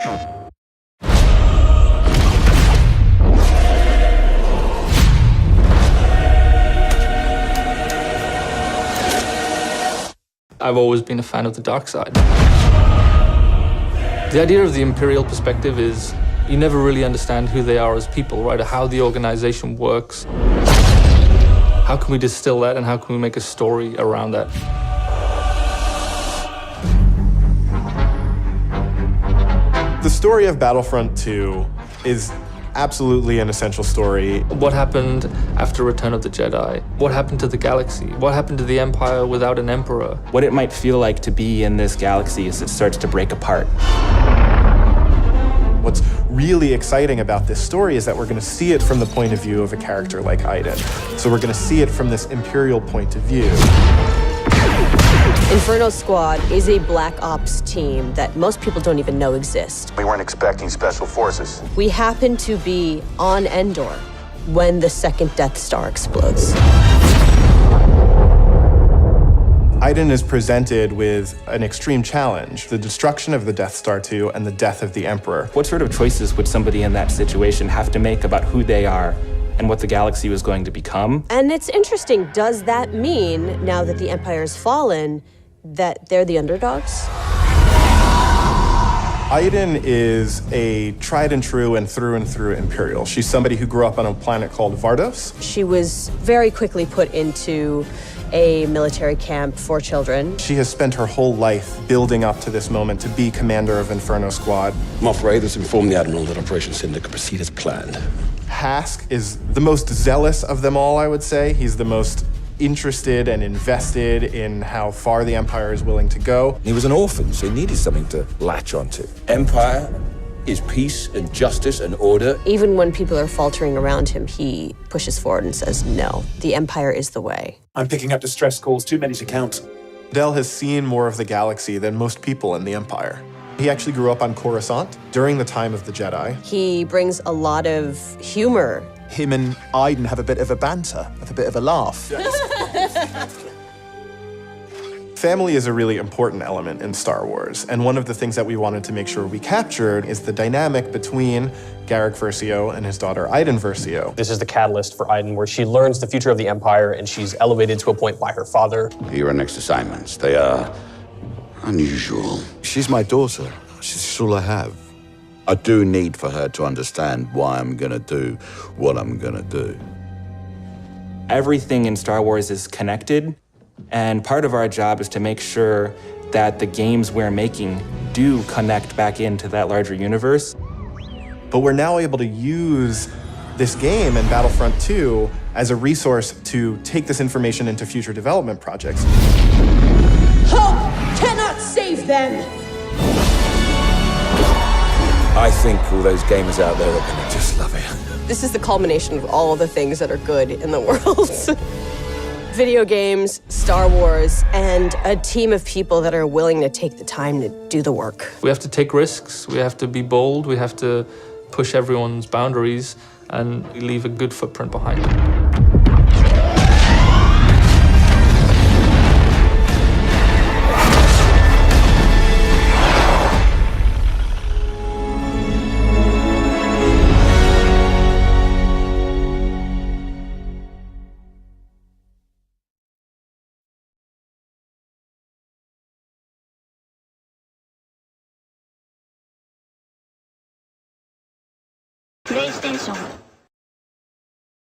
I've always been a fan of the dark side. The idea of the Imperial perspective is you never really understand who they are as people, right? Or how the organization works. How can we distill that and how can we make a story around that? The story of Battlefront 2 is absolutely an essential story. What happened after Return of the Jedi? What happened to the galaxy? What happened to the Empire without an emperor? What it might feel like to be in this galaxy as it starts to break apart. What's really exciting about this story is that we're going to see it from the point of view of a character like Iden. So we're going to see it from this Imperial point of view. Inferno Squad is a Black Ops team that most people don't even know exists. We weren't expecting special forces. We happen to be on Endor when the second Death Star explodes. Iden is presented with an extreme challenge, the destruction of the Death Star 2 and the death of the Emperor. What sort of choices would somebody in that situation have to make about who they are and what the galaxy was going to become? And it's interesting, does that mean, now that the Empire's fallen, that they're the underdogs? Iden is a tried and true and through Imperial. She's somebody who grew up on a planet called Vardos. She was very quickly put into a military camp for children. She has spent her whole life building up to this moment to be commander of Inferno Squad. Moff Raiders informed the Admiral that Operation Cinder could proceed as planned. Hask is the most zealous of them all, I would say. He's the most interested and invested in how far the Empire is willing to go. He was an orphan, so he needed something to latch onto. Empire is peace and justice and order. Even when people are faltering around him, he pushes forward and says, no, the Empire is the way. I'm picking up distress calls, too many to count. Del has seen more of the galaxy than most people in the Empire. He actually grew up on Coruscant during the time of the Jedi. He brings a lot of humor. Him and Iden have a bit of a banter, have a bit of a laugh. Family is a really important element in Star Wars, and one of the things that we wanted to make sure we captured is the dynamic between Garrick Versio and his daughter Iden Versio. This is the catalyst for Iden, where she learns the future of the Empire, and she's elevated to a point by her father. Your next assignments, they are unusual. She's my daughter. She's all I have. I do need for her to understand why I'm gonna do what I'm gonna do. Everything in Star Wars is connected, and part of our job is to make sure that the games we're making do connect back into that larger universe. But we're now able to use this game and Battlefront 2 as a resource to take this information into future development projects. Hope cannot save them! I think all those gamers out there are gonna just love it. This is the culmination of all of the things that are good in the world. Video games, Star Wars, and a team of people that are willing to take the time to do the work. We have to take risks, we have to be bold, we have to push everyone's boundaries and leave a good footprint behind. PlayStation